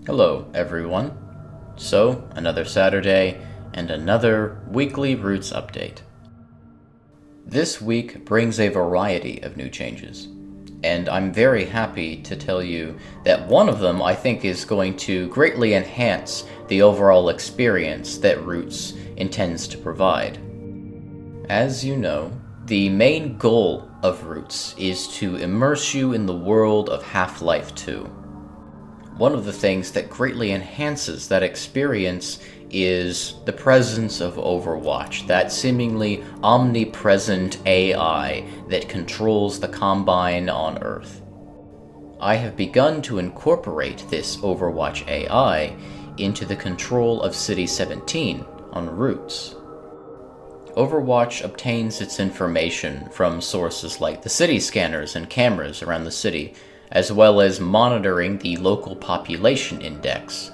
Hello, everyone. So, another Saturday, and another weekly Roots update. This week brings a variety of new changes, and I'm very happy to tell you that one of them I think is going to greatly enhance the overall experience that Roots intends to provide. As you know, the main goal of Roots is to immerse you in the world of Half-Life 2. One of the things that greatly enhances that experience is the presence of Overwatch, that seemingly omnipresent AI that controls the Combine on Earth. I have begun to incorporate this Overwatch AI into the control of City 17 on Roots. Overwatch obtains its information from sources like the city scanners and cameras around the city, as well as monitoring the local population index.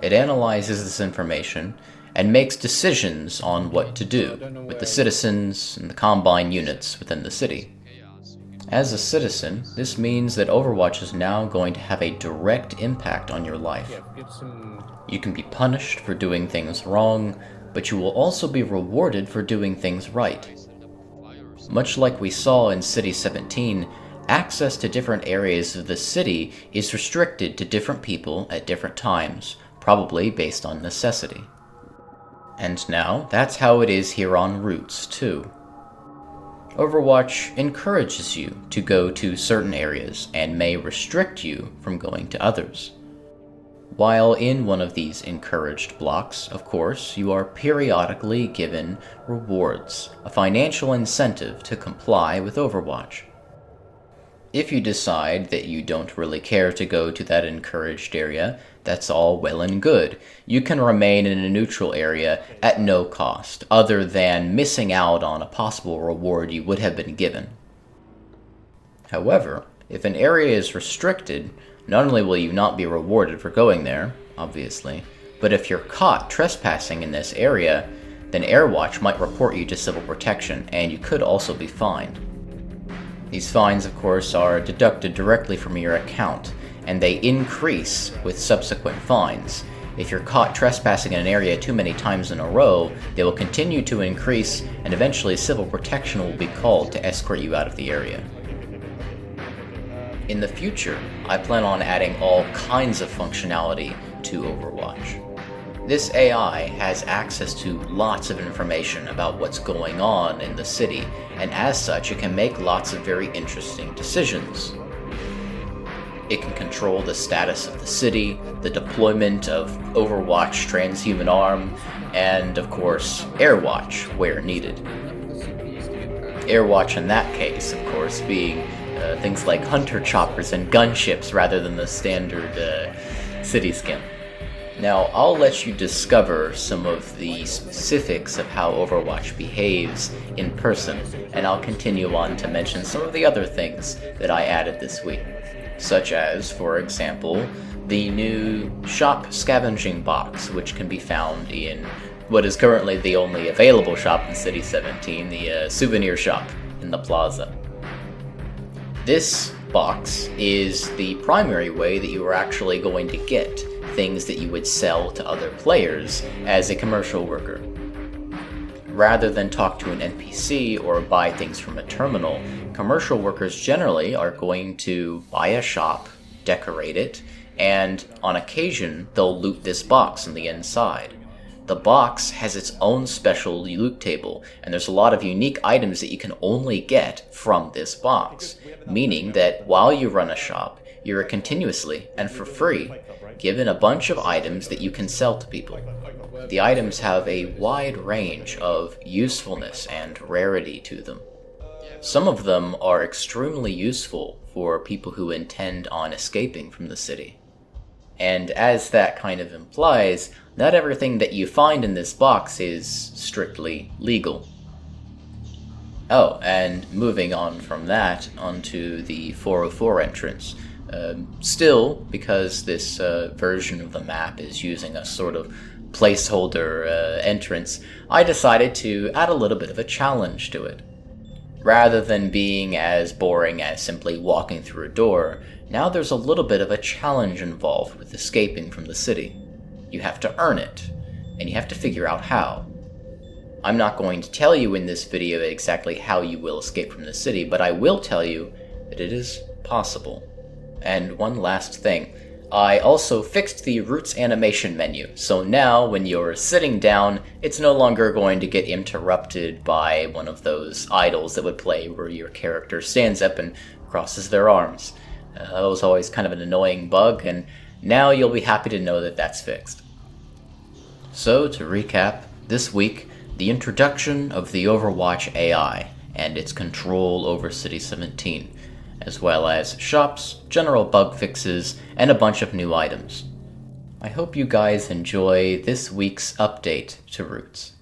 It analyzes this information and makes decisions on what to do with the citizens and the Combine units within the city. As a citizen, this means that Overwatch is now going to have a direct impact on your life. You can be punished for doing things wrong, but you will also be rewarded for doing things right. Much like we saw in City 17, access to different areas of the city is restricted to different people at different times, probably based on necessity. And now, that's how it is here on Roots, too. Overwatch encourages you to go to certain areas and may restrict you from going to others. While in one of these encouraged blocks, of course, you are periodically given rewards, a financial incentive to comply with Overwatch. If you decide that you don't really care to go to that encouraged area, that's all well and good. You can remain in a neutral area at no cost, other than missing out on a possible reward you would have been given. However, if an area is restricted, not only will you not be rewarded for going there, obviously, but if you're caught trespassing in this area, then Airwatch might report you to Civil Protection, and you could also be fined. These fines, of course, are deducted directly from your account, and they increase with subsequent fines. If you're caught trespassing in an area too many times in a row, they will continue to increase, and eventually Civil Protection will be called to escort you out of the area. In the future, I plan on adding all kinds of functionality to Overwatch. This AI has access to lots of information about what's going on in the city, and as such, it can make lots of very interesting decisions. It can control the status of the city, the deployment of Overwatch transhuman arm, and of course, Airwatch where needed. Airwatch in that case, of course, being things like hunter choppers and gunships rather than the standard city skin. Now, I'll let you discover some of the specifics of how Overwatch behaves in person, and I'll continue on to mention some of the other things that I added this week, such as, for example, the new shop scavenging box, which can be found in what is currently the only available shop in City 17, the souvenir shop in the plaza. This box is the primary way that you are actually going to get things that you would sell to other players as a commercial worker. Rather than talk to an NPC or buy things from a terminal, commercial workers generally are going to buy a shop, decorate it, and on occasion they'll loot this box on the inside. The box has its own special loot table, and there's a lot of unique items that you can only get from this box, meaning that while you run a shop, you're continuously, and for free, given a bunch of items that you can sell to people. The items have a wide range of usefulness and rarity to them. Some of them are extremely useful for people who intend on escaping from the city. And as that kind of implies, not everything that you find in this box is strictly legal. Oh, and moving on from that, onto the 404 entrance. Still, because this version of the map is using a sort of placeholder entrance, I decided to add a little bit of a challenge to it. Rather than being as boring as simply walking through a door, now there's a little bit of a challenge involved with escaping from the city. You have to earn it, and you have to figure out how. I'm not going to tell you in this video exactly how you will escape from the city, but I will tell you that it is possible. And one last thing, I also fixed the Roots animation menu, so now when you're sitting down, it's no longer going to get interrupted by one of those idles that would play where your character stands up and crosses their arms. That was always kind of an annoying bug, and now you'll be happy to know that that's fixed. So, to recap, this week, the introduction of the Overwatch AI and its control over City 17, as well as shops, general bug fixes, and a bunch of new items. I hope you guys enjoy this week's update to Roots.